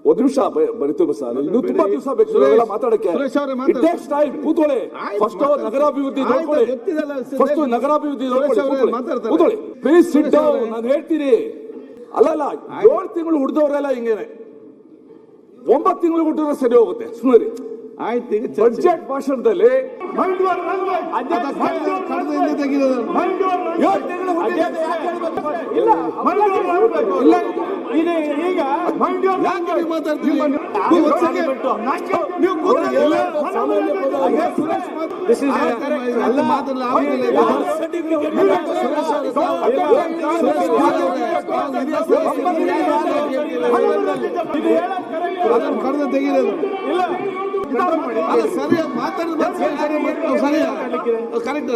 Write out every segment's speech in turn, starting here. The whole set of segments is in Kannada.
ಒಂದು ನಿಮಿಷ ಬರೀತು ಸರ್, ಇನ್ನು ತುಂಬಾ ದಿವಸ ಬೇಕು ಮಾತಾಡಕ್ಕೆ. ಕೂತ್ಕೊಳ್ಳಿ, ಫಸ್ಟ್ ನಗರಾಭಿವೃದ್ಧಿ ನೋಡ್ಕೊಳ್ಳಿ, ಫಸ್ಟ್ ನಗರಾಭಿವೃದ್ಧಿ ಕೂತ್ಕೊಳ್ಳಿ, ಪ್ಲೀಸ್ ಸಿಟ್ ಡೌನ್. ನಾನು ಹೇಳ್ತೀನಿ, ಅಲ್ಲಲ್ಲ 7 ತಿಂಗಳು ಹುಡ್ದವ್ರೆಲ್ಲ ಹಿಂಗೇನೆ, 9 ತಿಂಗಳು ಹುಟ್ಟಿದ್ರೆ ಸರಿ ಹೋಗುತ್ತೆ. ಸುಮ್ಮನೆ ಆಯ್ತು. ಈಗ ಬಜೆಟ್ ಭಾಷಣದಲ್ಲಿ ಕರೆದು ತೆಗಿರೋದು ಸರಿಯಾಗಿ ಮಾತಾಡೋದು ಕರೆಕ್ಟ್.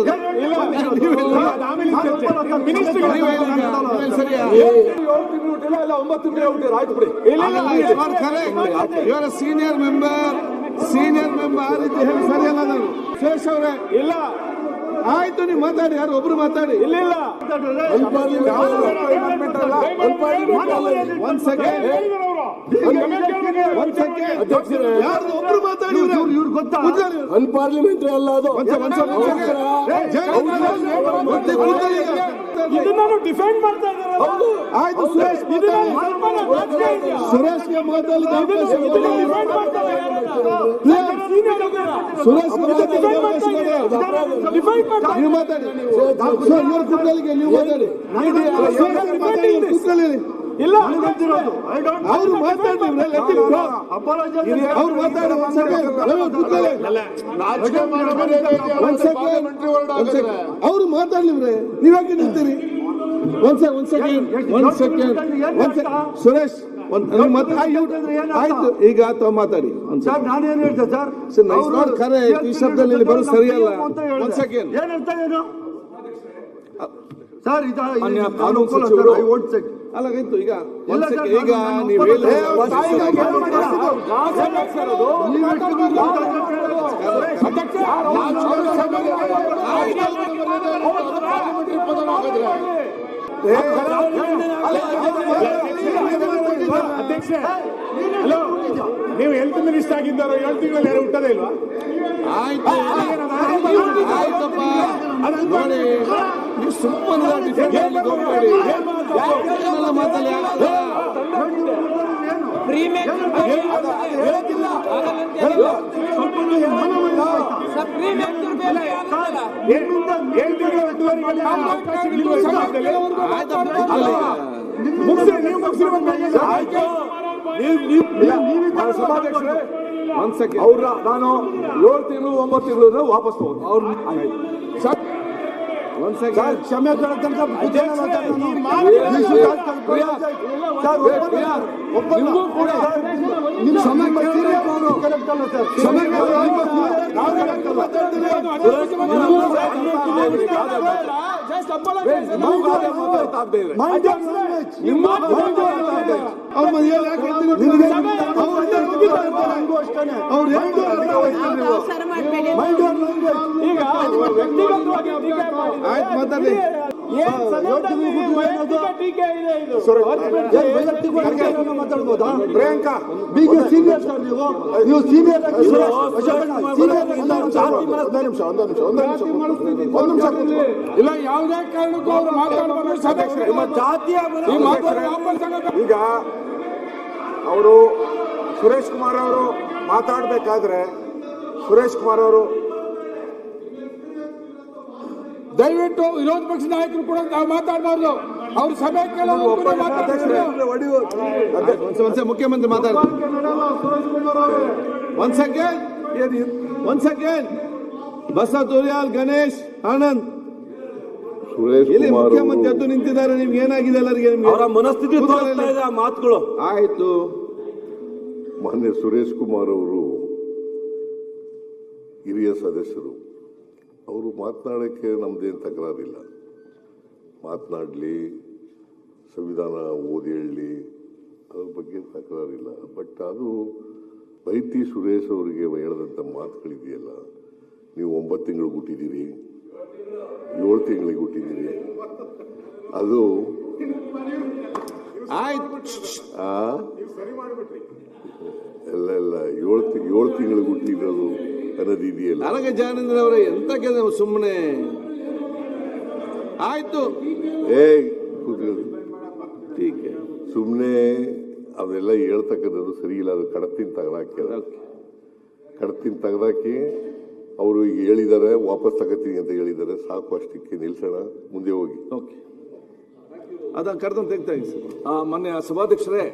ಸೀನಿಯರ್ ಮೆಂಬರ್ ಆ ರೀತಿ ಹೇಳಿ ಸರಿಯಲ್ಲ. ನಾನು ಶೇಷ್ ಅವರೇ ಇಲ್ಲ, ಆಯ್ತು ನೀವು ಮಾತಾಡಿ, ಯಾರು ಒಬ್ರು ಮಾತಾಡಿ. ಇಲ್ಲ ಒಂದ್ ಸೆಕೆಂಡ್ ಯಾರು ಒಬ್ರು ಮಾತಾಡಿ, ಇವ್ರು ಗೊತ್ತಾ ಅನ್ಪಾರ್ಲಿಮೆಂಟರಿ ಅಲ್ಲ ಅದು. ಇದನ್ನು ಡಿಫೆಂಡ್ ಮಾಡ್ತಾ ಇದ್ದಾರೆ. ಆಯ್ತು ಸುರೇಶ್ಗೆ ಮಾತಾಡಲಿಕ್ಕೆ ಸುರೇಶ್ ನೀವು ಮಾತಾಡಿ, ಇವ್ರ ಕುತ್ತಲಿಗೆ ನೀವು ಮಾತಾಡಿ. ಇಲ್ಲ ಅವ್ರು ಮಾತಾಡಿ, ಅವ್ರು ಮಾತಾಡಿ. ಅವ್ರು ಮಾತಾಡ್ಲಿವ್ರೆ, ನೀವ್ಯಾಕೆ ನಿಲ್ತೀರಿ? ಒಂದ್ ಸೆಕೆಂಡ್ ಸುರೇಶ್ ಆಯ್ತು, ಈಗ ತಾವು ಮಾತಾಡಿ. ನಾನೇನ್ ಹೇಳ್ತೆ ಸರ್, ಖರೆ ಈ ಶಬ್ದದಲ್ಲಿ ಬರೋ ಸರಿಯಲ್ಲ. ಒಂದ್ ಸೆಕೆಂಡ್ ಸರ್, ಅಲ್ಲಾಗಿತ್ತು. ಈಗ ಈಗ ನೀವು ಹೇಳಿ ಅಧ್ಯಕ್ಷ, ಹಲೋ, ನೀವು ಹೆಲ್ತ್ ಮಿನಿಸ್ಟರ್ ಆಗಿದ್ದಾರೋ 7 ತಿಂಗಳಲ್ಲಿ ಯಾರು ಹುಟ್ಟದೇ ಇಲ್ವಾ? ಆಯ್ತು, ಆಯ್ತಪ್ಪ ನೋಡಿ, ನೀವು ಸುಮ್ಮನೆ ಮಾತಾಡಿ. ಸಭಾಧ್ಯಕ್ಷರೇ, ಅವ್ರ ನಾನು 7 ತಿಂಗಳು 9 ತಿಂಗಳು ವಾಪಸ್ ತಗೊಂಡು ಅವ್ರು ಕ್ಷಮೆ ಆಯ್ತು ಮಾತಾಡಿ. ಮಾತಾಡ್ಬೋದಾ? ಪ್ರಿಯಾಂಕಾ ಬಿಗೆ ಸೀನಿಯರ್ ಸರ್, ನೀವು ಸೀನಿಯರ್ ಇಲ್ಲ, ಯಾವುದೇ ಕಾರಣಕ್ಕೂ ಅವರು ಮಾತಾಡಬಾರ್ದು. ಈಗ ಅವರು ಸುರೇಶ್ ಕುಮಾರ್ ಅವರು ಮಾತಾಡಬೇಕಾದ್ರೆ, ಸುರೇಶ್ ಕುಮಾರ್ ಅವರು ದಯವಿಟ್ಟು ವಿರೋಧ ಪಕ್ಷ ನಾಯಕರು ಕೂಡ ನಾವು ಮಾತಾಡಬಾರ್ದು. ಅವ್ರ ಸಭೆ ಮುಖ್ಯಮಂತ್ರಿ ಮಾತಾಡ್ತಾರೆ. ಒಂದ್ ಸೆಕೆಂಡ್ ಬಸವ ತುರಿಯಾಲ್, ಗಣೇಶ್, ಆನಂದ್, ಇಲ್ಲಿ ಮುಖ್ಯಮಂತ್ರಿ ಎದ್ದು ನಿಂತಿದ್ದಾರೆ. ನಿಮ್ಗೆ ಏನಾಗಿದೆ ಎಲ್ಲರಿಗೆ? ಅವರ ಮನಸ್ಥಿತಿ ಮಾತುಗಳು ಆಯ್ತು. ಮಾನ್ಯ ಸುರೇಶ್ ಕುಮಾರ್ ಅವರು ಹಿರಿಯ ಸದಸ್ಯರು, ಅವರು ಮಾತನಾಡೋಕ್ಕೆ ನಮ್ಮದೇನು ತಕರಾರಿಲ್ಲ. ಮಾತನಾಡಲಿ, ಸಂವಿಧಾನ ಓದಿ ಹೇಳಲಿ, ಅದ್ರ ಬಗ್ಗೆ ತಕರಾರಿಲ್ಲ. ಬಟ್ ಅದು ಬೈತಿ ಸುರೇಶ್ ಅವರಿಗೆ ಹೇಳಿದಂಥ ಮಾತುಗಳಿದೆಯಲ್ಲ, ನೀವು 9 ತಿಂಗಳಿಗೆ ಹುಟ್ಟಿದ್ದೀರಿ, 7 ತಿಂಗಳಿಗೆ ಹುಟ್ಟಿದ್ದೀರಿ, ಅದು ಆಯ್ತು. 7 ತಿಂಗಳು ಹುಟ್ಟಿರೋದು ಅನ್ನೋದು ಇದೆಯಲ್ಲ. ನನಗೆ ಜಾನೇಂದ್ರ ಅವರೇ ಎಂತ ಕೆಲಸ ಸುಮ್ಮನೆ ಆಯ್ತು ಟೀಕೆ ಸುಮ್ಮನೆ ಅವೆಲ್ಲ ಹೇಳ್ತಕ್ಕಂಥದ್ದು ಸರಿ ಇಲ್ಲ. ಅದು ಕಡತಿನ ತೆಗೆದಾಕಿ ಅವರು ಈಗ ಹೇಳಿದ್ದಾರೆ ವಾಪಸ್ ತಗೋತೀನಿ ಅಂತ ಹೇಳಿದ್ದಾರೆ. ಸಾಕು, ಅಷ್ಟಕ್ಕೆ ನಿಲ್ಸೋಣ, ಮುಂದೆ ಹೋಗಿ. ಓಕೆ ಅದನ್ನ ಕರೆದು ತೆಗ್ತಾ ಮಾನ್ಯ ಸಭಾಧ್ಯಕ್ಷರೇ,